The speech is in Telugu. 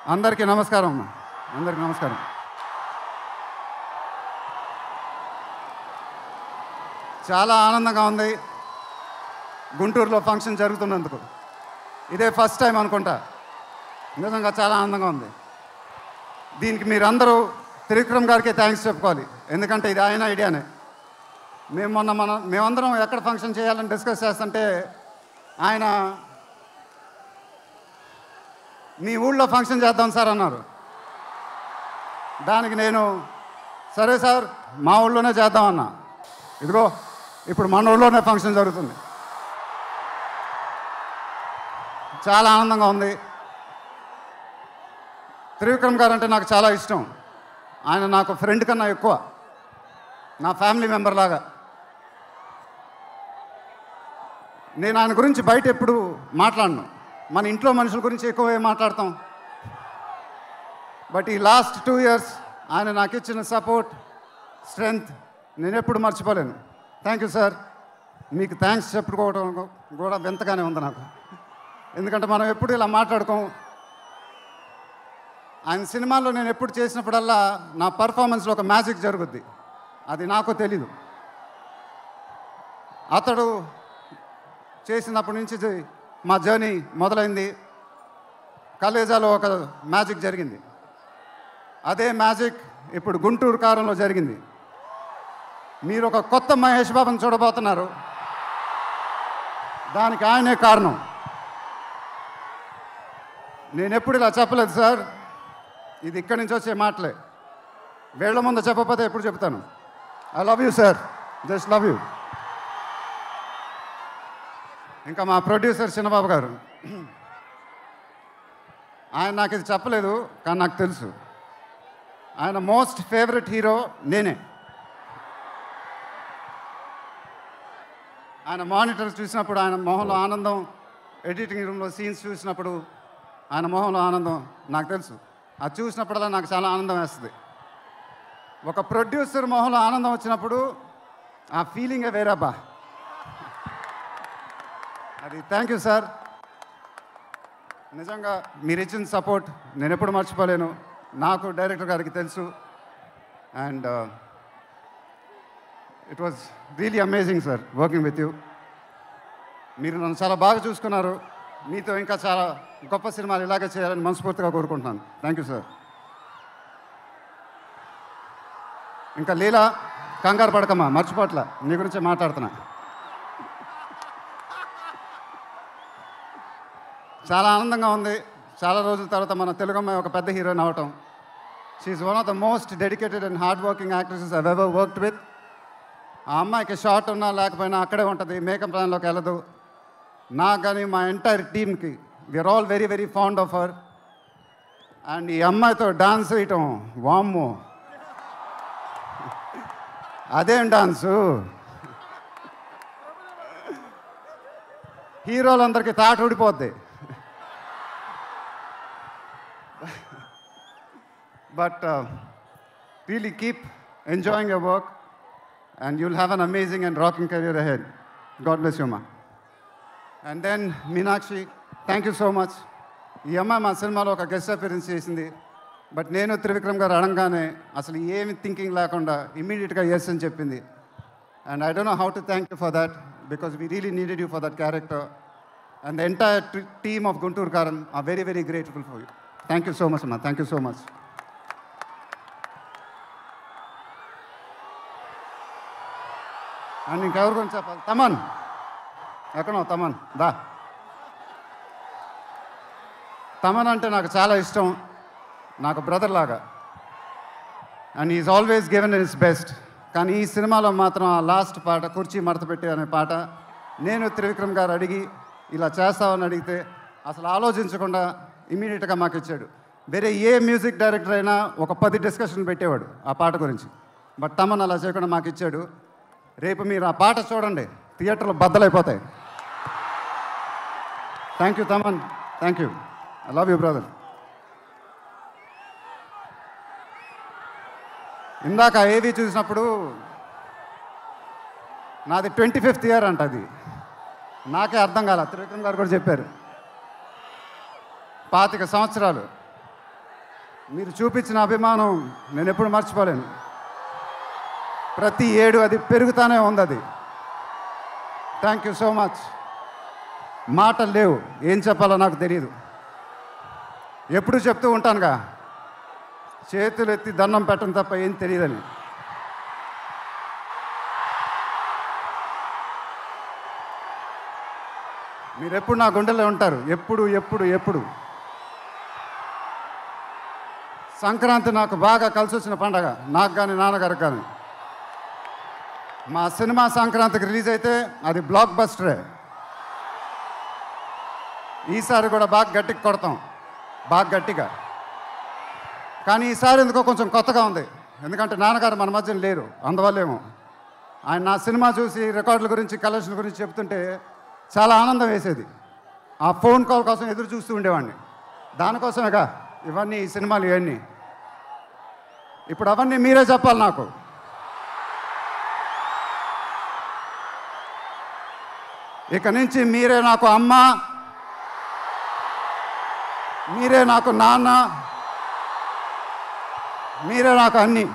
అందరికీ నమస్కారం అమ్మా. అందరికీ నమస్కారం. చాలా ఆనందంగా ఉంది గుంటూరులో ఫంక్షన్ జరుగుతున్నందుకు. ఇదే ఫస్ట్ టైం అనుకుంటా. నిజంగా చాలా ఆనందంగా ఉంది. దీనికి మీరందరూ త్రివిక్రమ్ గారికి థ్యాంక్స్ చెప్పుకోవాలి. ఎందుకంటే ఇది ఆయన ఐడియానే. మేమందరం ఎక్కడ ఫంక్షన్ చేయాలని డిస్కస్ చేస్తుంటే ఆయన మీ ఊళ్ళో ఫంక్షన్ చేద్దాం సార్ అన్నారు. దానికి నేను సరే సార్ మా ఊళ్ళోనే చేద్దామన్నా. ఇదిగో ఇప్పుడు మన ఊళ్ళోనే ఫంక్షన్ జరుగుతుంది. చాలా ఆనందంగా ఉంది. త్రివిక్రమ్ గారు అంటే నాకు చాలా ఇష్టం. ఆయన నాకు ఫ్రెండ్ కన్నా ఎక్కువ, నా ఫ్యామిలీ మెంబర్ లాగా. నేను ఆయన గురించి బయట ఎప్పుడు మాట్లాడను. మన ఇంట్లో మనుషుల గురించి ఎక్కువ మాట్లాడతాం. బట్ ఈ లాస్ట్ 2 years ఆయన నాకు ఇచ్చిన సపోర్ట్, స్ట్రెంగ్త్ నేను ఎప్పుడు మర్చిపోలేను. Thank you sir. మీకు థ్యాంక్స్ చెప్పుకోవడం కూడా వింతగానే ఉంది నాకు. ఎందుకంటే మనం ఎప్పుడు ఇలా మాట్లాడుకోం. ఆయన సినిమాల్లో నేను ఎప్పుడు చేసినప్పుడల్లా నా పర్ఫార్మెన్స్లో ఒక మ్యాజిక్ జరుగుద్ది. అది నాకు తెలీదు. అతడు చేసినప్పటి నుంచి మా జర్నీ మొదలైంది. కలేజాలో ఒక మ్యాజిక్ జరిగింది. అదే మ్యాజిక్ ఇప్పుడు గుంటూరు కారంలో జరిగింది. మీరు ఒక కొత్త మహేష్ బాబుని చూడబోతున్నారు. దానికి ఆయనే కారణం. నేను ఎప్పుడు ఇలా చెప్పలేదు సార్. ఇది ఇక్కడి నుంచి వచ్చే మాటలే. వేళ్ల ముందు చెప్పకపోతే ఎప్పుడు చెప్తాను. I love you sir. Just love you. ఇంకా మా ప్రొడ్యూసర్ చిన్నబాబు గారు, ఆయన నాకు ఇది చెప్పలేదు కానీ నాకు తెలుసు. ఆయన మోస్ట్ ఫేవరెట్ హీరో నేనే. ఆయన మానిటర్స్ చూసినప్పుడు ఆయన మొహంలో ఆనందం, ఎడిటింగ్ రూమ్లో సీన్స్ చూసినప్పుడు ఆయన మొహంలో ఆనందం నాకు తెలుసు. అది చూసినప్పుడల్లా నాకు చాలా ఆనందం వేస్తుంది. ఒక ప్రొడ్యూసర్ మొహంలో ఆనందం వచ్చినప్పుడు ఆ ఫీలింగే వేరేబ్బా. అది థ్యాంక్ యూ సార్. నిజంగా మీరు ఇచ్చిన సపోర్ట్ నేను ఎప్పుడు మర్చిపోలేను. నాకు డైరెక్టర్ గారికి తెలుసు. And it was really amazing sir working with you. మీరు నన్ను చాలా బాగా చూసుకున్నారు. మీతో ఇంకా చాలా గొప్ప సినిమాలు ఇలాగే చేయాలని మనస్ఫూర్తిగా కోరుకుంటున్నాను. Thank you sir. ఇంకా లీలా, కంగారు పడకమ్మా, మర్చిపోట్లా, నీ గురించే మాట్లాడుతున్నా. చాలా ఆనందంగా ఉంది. చాలా రోజుల తర్వాత మన తెలుగు అమ్మాయి ఒక పెద్ద హీరోయిన్ అవటం. She's one of the most dedicated and hard working actresses I've ever worked with. ఆ అమ్మాయికి షార్ట్ ఉన్నా లేకపోయినా అక్కడే ఉంటుంది, మేకప్ ప్లాన్లోకి వెళ్ళదు. నాకు కానీ మా ఎంటైర్ టీమ్కి we're all very very fond of her. And ఈ అమ్మాయితో డాన్స్ వేయటం, వామ్మో అదేం డాన్సు. హీరోలందరికీ తాట ఊడిపోద్ది. But really keep enjoying your work and you'll have an amazing and rocking career ahead. God bless you, ma. And then Meenakshi, thank you so much. ఈ అమ్మాయి మా సినిమాలో ఒక గెస్ట్ అపియరెన్స్ చేసింది. బట్ నేను త్రివిక్రమ్ గారు అడగగానే అసలు ఏమి థింకింగ్ లేకుండా ఇమ్మీడియట్గా ఎస్ అని చెప్పింది. And I don't know how to thank you for that because we really needed you for that character. And the entire team of Guntur Kaaram are very very grateful for you. Thank you so much అమ్మా. Thank you so much. And ఇంకెవరి గురించి చెప్పాలి? తమన్ ఎక్కడో తమన్ దా. తమన్ అంటే నాకు చాలా ఇష్టం, నాకు బ్రదర్ లాగా. And is always given in his best. కానీ ఈ సినిమాలో మాత్రం ఆ లాస్ట్ పాట, కుర్చీ మడతపెట్టి అనే పాట, నేను త్రివిక్రమ్ గారు అడిగి ఇలా చేస్తామని అడిగితే అసలు ఆలోచించకుండా ఇమీడియట్గా మాకు ఇచ్చాడు. వేరే ఏ మ్యూజిక్ డైరెక్టర్ అయినా ఒక 10 డిస్కషన్ పెట్టేవాడు ఆ పాట గురించి. బట్ తమన్ అలా చేయకుండా మాకు ఇచ్చాడు. రేపు మీరు ఆ పాట చూడండి, థియేటర్లో బద్దలైపోతాయి. Thank you Thaman. Thank you. I love you brother. ఇందాక ఏవి చూసినప్పుడు నాది 25th year అంట. అది నాకే అర్థం కాల. త్రివిక్రమ్ గారు కూడా చెప్పారు 25 సంవత్సరాలు. మీరు చూపించిన అభిమానం నేను ఎప్పుడు మర్చిపోలేను. ప్రతి ఏడు అది పెరుగుతానే ఉంది. అది థ్యాంక్ యూ సో మచ్. మాటలు లేవు, ఏం చెప్పాలో నాకు తెలియదు. ఎప్పుడు చెప్తూ ఉంటానుగా, చేతులు ఎత్తి దండం పెట్టడం తప్ప ఏం తెలియదని. మీరు ఎప్పుడు నా గుండెలో ఉంటారు, ఎప్పుడు ఎప్పుడు ఎప్పుడు. సంక్రాంతి నాకు బాగా కలిసి వచ్చిన పండగ, నాకు కానీ నాన్నగారికి కానీ. మా సినిమా సంక్రాంతికి రిలీజ్ అయితే అది బ్లాక్ బస్టరే. ఈసారి కూడా బాగా గట్టిగా కొడతాం, బాగా గట్టిగా. కానీ ఈసారి ఎందుకో కొంచెం కొత్తగా ఉంది, ఎందుకంటే నాన్నగారు మన మధ్యన లేరు, అందువల్లేమో. ఆయన నా సినిమా చూసి రికార్డుల గురించి, కలెక్షన్ గురించి చెప్తుంటే చాలా ఆనందం వేసేది. ఆ ఫోన్ కాల్ కోసం ఎదురు చూస్తూ ఉండేవాడిని. దానికోసమేగా ఇవన్నీ, ఈ సినిమాలు ఇవన్నీ. ఇప్పుడు అవన్నీ మీరే చెప్పాలి నాకు. ఇక నుంచి మీరే నాకు అమ్మ, మీరే నాకు నాన్న, మీరే నాకు అన్నీ.